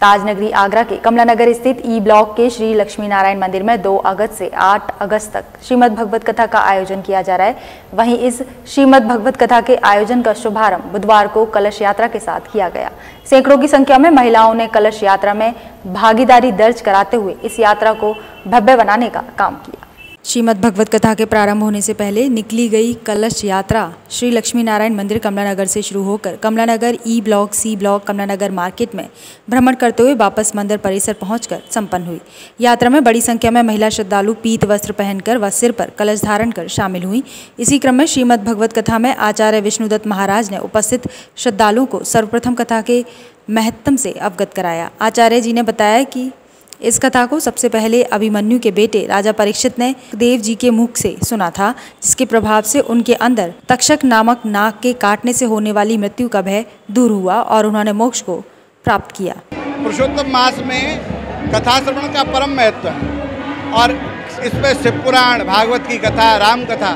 ताजनगरी आगरा के कमला नगर स्थित E block के श्री लक्ष्मी नारायण मंदिर में 2 अगस्त से 8 अगस्त तक श्रीमद् भगवत कथा का आयोजन किया जा रहा है। वहीं इस श्रीमद् भगवत कथा के आयोजन का शुभारंभ बुधवार को कलश यात्रा के साथ किया गया। सैकड़ों की संख्या में महिलाओं ने कलश यात्रा में भागीदारी दर्ज कराते हुए इस यात्रा को भव्य बनाने का काम किया। श्रीमद् भगवत कथा के प्रारंभ होने से पहले निकली गई कलश यात्रा श्री लक्ष्मी नारायण मंदिर कमला नगर से शुरू होकर कमला नगर ई ब्लॉक, सी ब्लॉक, कमला नगर मार्केट में भ्रमण करते हुए वापस मंदिर परिसर पहुंचकर संपन्न हुई। यात्रा में बड़ी संख्या में महिला श्रद्धालु पीत वस्त्र पहनकर व सिर पर कलश धारण कर शामिल हुई। इसी क्रम में श्रीमद् भगवत कथा में आचार्य विष्णुदत्त महाराज ने उपस्थित श्रद्धालुओं को सर्वप्रथम कथा के महत्व से अवगत कराया। आचार्य जी ने बताया कि इस कथा को सबसे पहले अभिमन्यु के बेटे राजा परीक्षित ने देव जी के मुख से सुना था, जिसके प्रभाव से उनके अंदर तक्षक नामक नाग के काटने से होने वाली मृत्यु का भय दूर हुआ और उन्होंने मोक्ष को प्राप्त किया। पुरुषोत्तम मास में कथा श्रवण का परम महत्व है और इसमें शिव पुराण, भागवत की कथा, राम कथा,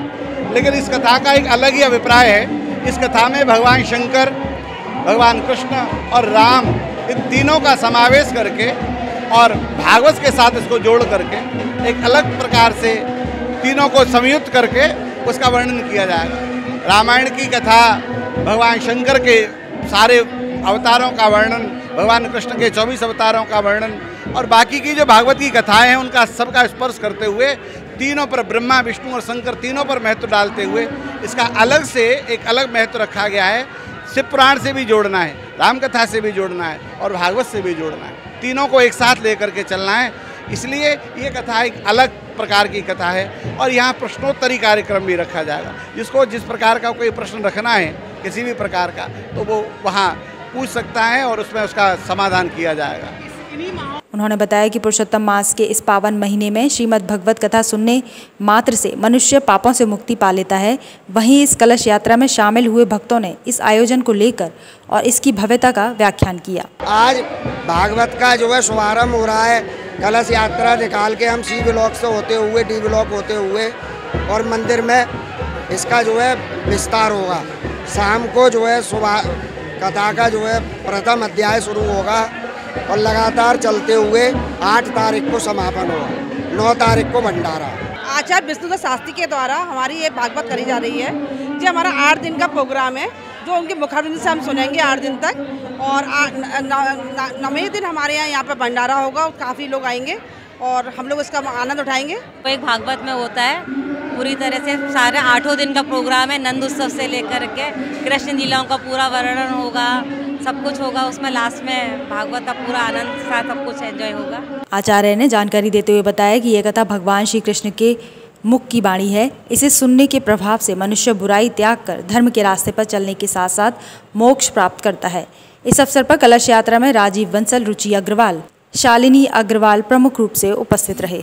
लेकिन इस कथा का एक अलग ही अभिप्राय है। इस कथा में भगवान शंकर, भगवान कृष्ण और राम इन तीनों का समावेश करके और भागवत के साथ इसको जोड़ करके एक अलग प्रकार से तीनों को संयुक्त करके उसका वर्णन किया जाएगा। रामायण की कथा भगवान शंकर के सारे अवतारों का वर्णन, भगवान कृष्ण के 24 अवतारों का वर्णन और बाकी की जो भागवत की कथाएं हैं उनका सबका स्पर्श करते हुए तीनों पर, ब्रह्मा, विष्णु और शंकर तीनों पर महत्व डालते हुए इसका अलग से एक अलग महत्व रखा गया है। शिव पुराण से भी जोड़ना है, राम कथा से भी जोड़ना है और भागवत से भी जोड़ना है, तीनों को एक साथ लेकर के चलना है। इसलिए ये कथा एक अलग प्रकार की कथा है और यहाँ प्रश्नोत्तरी कार्यक्रम भी रखा जाएगा। जिसको जिस प्रकार का कोई प्रश्न रखना है किसी भी प्रकार का तो वो वहाँ पूछ सकता है और उसमें उसका समाधान किया जाएगा। उन्होंने बताया कि पुरुषोत्तम मास के इस पावन महीने में श्रीमद् भगवत कथा सुनने मात्र से मनुष्य पापों से मुक्ति पा लेता है। वहीं इस कलश यात्रा में शामिल हुए भक्तों ने इस आयोजन को लेकर और इसकी भव्यता का व्याख्यान किया। आज भागवत का जो है शुभारंभ हो रहा है। कलश यात्रा निकाल के हम सी ब्लॉक से होते हुए डी ब्लॉक होते हुए और मंदिर में इसका जो है विस्तार होगा। शाम को जो है सुबह कथा का जो है प्रथम अध्याय शुरू होगा और लगातार चलते हुए 8 तारीख को समापन होगा, 9 तारीख को भंडारा। आचार्य विष्णुदत्त शास्त्री के द्वारा हमारी ये भागवत करी जा रही है। जो हमारा 8 दिन का प्रोग्राम है जो उनके मुखारबिंद से हम सुनेंगे 8 दिन तक और 9वें दिन हमारे यहाँ पर भंडारा होगा। काफ़ी लोग आएंगे और हम लोग इसका आनंद उठाएंगे। तो एक भागवत में होता है पूरी तरह से सारे 8 दिन का प्रोग्राम है। नंद उत्सव से लेकर के कृष्ण लीलाओं का पूरा वर्णन होगा, सब कुछ होगा। उसमें लास्ट में भागवत का पूरा आनंद के साथ सब कुछ एंजॉय होगा। आचार्य ने जानकारी देते हुए बताया कि यह कथा भगवान श्री कृष्ण के मुख की वाणी है। इसे सुनने के प्रभाव से मनुष्य बुराई त्याग कर धर्म के रास्ते पर चलने के साथ साथ मोक्ष प्राप्त करता है। इस अवसर पर कलश यात्रा में राजीव बंसल, रुचि अग्रवाल, शालिनी अग्रवाल प्रमुख रूप से उपस्थित रहे।